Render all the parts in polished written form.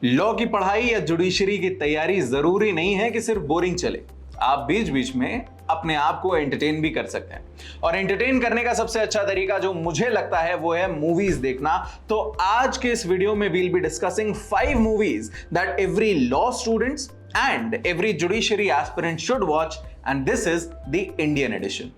Law की पढ़ाई या जुडिशरी की तैयारी जरूरी नहीं है कि सिर्फ बोरिंग चले। आप बीच बीच में अपने आप को एंटरटेन भी कर सकते हैं, और एंटरटेन करने का सबसे अच्छा तरीका जो मुझे लगता है वो है मूवीज देखना। तो आज के इस वीडियो में will be discussing 5 movies that every law students and every judiciary aspirant should watch, and this is the Indian edition.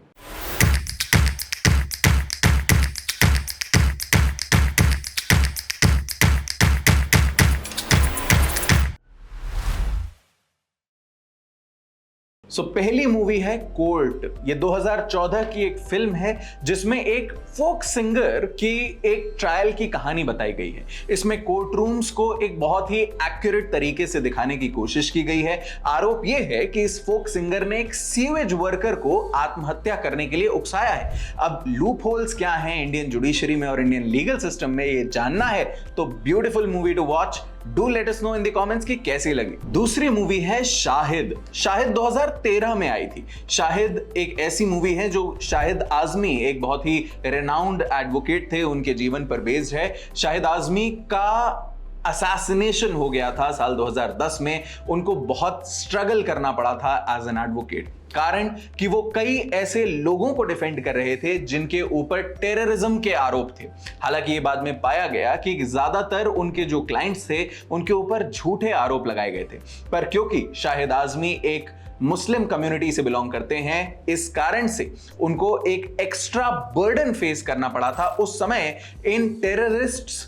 पहली मूवी है कोर्ट। ये 2014 की एक फिल्म है जिसमें एक फोक सिंगर की एक ट्रायल की कहानी बताई गई है। इसमें कोर्ट रूम्स को एक बहुत ही एक्यूरेट तरीके से दिखाने की कोशिश की गई है। आरोप यह है कि इस फोक सिंगर ने एक सीवेज वर्कर को आत्महत्या करने के लिए उकसाया है। अब लूप होल्स क्या हैं इंडियन जुडिशरी में और इंडियन लीगल सिस्टम में, ये जानना है तो beautiful movie two watch. Do let us know in the comments कि कैसी लगी। दूसरी मूवी है शाहिद। शाहिद 2013 में आई थी। शाहिद एक ऐसी मूवी है जो शाहिद आजमी, एक बहुत ही रेनाउंड एडवोकेट थे, उनके जीवन पर बेस्ड है। शाहिद आजमी का असैसिनेशन हो गया था साल 2010 में। उनको बहुत स्ट्रगल करना पड़ा था एज एन एडवोकेट, कारण कि वो कई ऐसे लोगों को डिफेंड कर रहे थे जिनके ऊपर टेररिज्म के आरोप थे। हालांकि ये बाद में पाया गया कि ज्यादातर उनके जो क्लाइंट्स थे उनके ऊपर झूठे आरोप लगाए गए थे, पर क्योंकि शाहिद आजमी एक मुस्लिम कम्युनिटी से बिलोंग करते हैं, इस कारण से उनको एक एक्स्ट्रा बर्डन फेस करना पड़ा था उस समय इन टेररिस्ट्स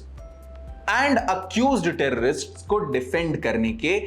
एंड अक्यूज्ड टेररिस्ट्स को डिफेंड करने के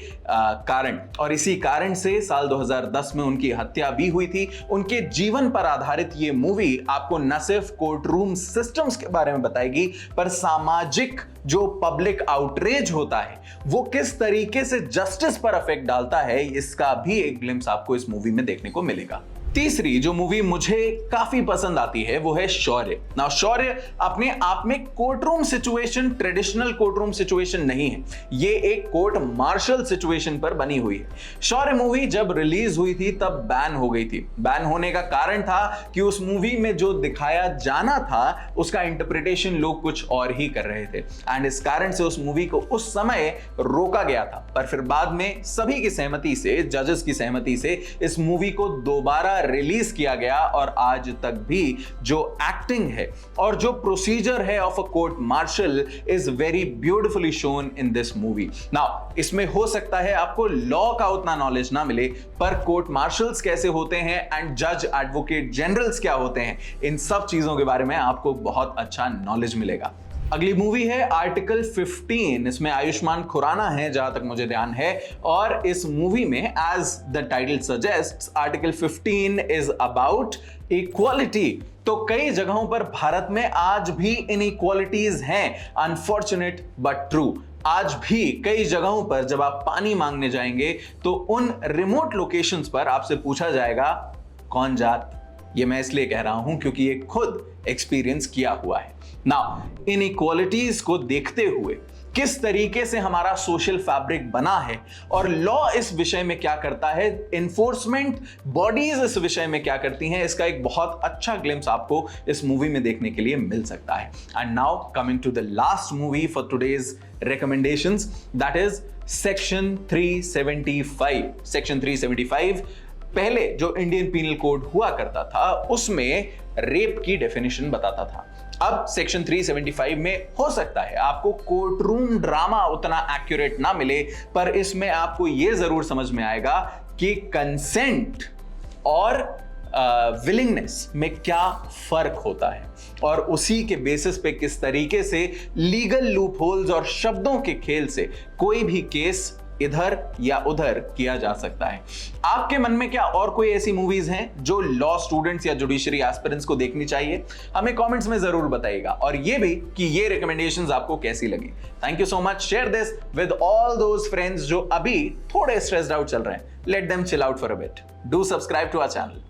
कारण। और इसी कारण से साल 2010 में उनकी हत्या भी हुई थी। उनके जीवन पर आधारित ये मूवी आपको न सिर्फ कोर्ट रूम सिस्टम्स के बारे में बताएगी, पर सामाजिक जो पब्लिक आउटरेज होता है वो किस तरीके से जस्टिस पर इफेक्ट डालता है, इसका भी एक ग्लिम्स आपको इस मूवी में देखने को मिलेगा। तीसरी जो मूवी मुझे काफी पसंद आती है वो है शौर्य। नाउ शौर्य अपने आप में court room situation, traditional court room situation नहीं है, ये एक कोर्ट मार्शल सिचुएशन पर बनी हुई है। शौर्य मूवी जब रिलीज हुई थी तब बैन हो गई थी। बैन होने का कारण था कि उस मूवी में जो दिखाया जाना था उसका इंटरप्रिटेशन लोग कुछ और ही कर रहे थे, एंड इस कारण से उस मूवी को उस समय रोका गया था। पर फिर बाद में सभी की सहमति से, जजेस की सहमति से इस मूवी को दोबारा रिलीज किया गया, और आज तक भी जो एक्टिंग है और जो प्रोसीजर है of a court martial is very beautifully shown in this movie. Now इसमें हो सकता है आपको लॉ का उतना नॉलेज ना मिले, पर कोर्ट मार्शल्स कैसे होते हैं एंड जज एडवोकेट जनरल्स क्या होते हैं, इन सब चीजों के बारे में आपको बहुत अच्छा नॉलेज मिलेगा। अगली मूवी है आर्टिकल 15। इसमें आयुष्मान खुराना है जहां तक मुझे ध्यान है, और इस मूवी में as the title suggests article 15 is about equality. तो कई जगहों पर भारत में आज भी इनइक्वालिटीज हैं, अनफॉर्चुनेट बट ट्रू। आज भी कई जगहों पर जब आप पानी मांगने जाएंगे तो उन रिमोट लोकेशंस पर आपसे पूछा जाएगा कौन जात। ये मैं इसलिए कह रहा हूं क्योंकि ये खुद एक्सपीरियंस किया हुआ है। नाउ इनइक्वालिटीज को देखते हुए किस तरीके से हमारा सोशल फैब्रिक बना है और लॉ इस विषय में क्या करता है, एनफोर्समेंट बॉडीज इस विषय में क्या करती हैं, इसका एक बहुत अच्छा ग्लिम्स आपको इस मूवी में देखने के लिए मिल सकता है। And now coming to the last movie for today's recommendations, that is section 375. section 375 पहले जो इंडियन पीनल कोड हुआ करता था उसमें रेप की डेफिनेशन बताता था। अब सेक्शन 375 में हो सकता है आपको कोर्ट रूम ड्रामा उतना एक्यूरेट ना मिले, पर इसमें आपको यह जरूर समझ में आएगा कि कंसेंट और विलिंगनेस में क्या फर्क होता है, और उसी के बेसिस पे किस तरीके से लीगल लूप होल्स और शब्दों के खेल से कोई भी केस इधर या उधर किया जा सकता है। आपके मन में क्या और कोई ऐसी मूवीज हैं जो लॉ स्टूडेंट्स या जुडिशरी एस्पिरेंट्स को देखनी चाहिए? हमें कमेंट्स में जरूर बताइएगा, और ये भी कि ये रिकमेंडेशंस आपको कैसी लगी। Thank you so much. Share this with all those friends जो अभी थोड़े स्ट्रेस्ड आउट चल रहे हैं। Let them chill out for a bit. Do subscribe to our channel.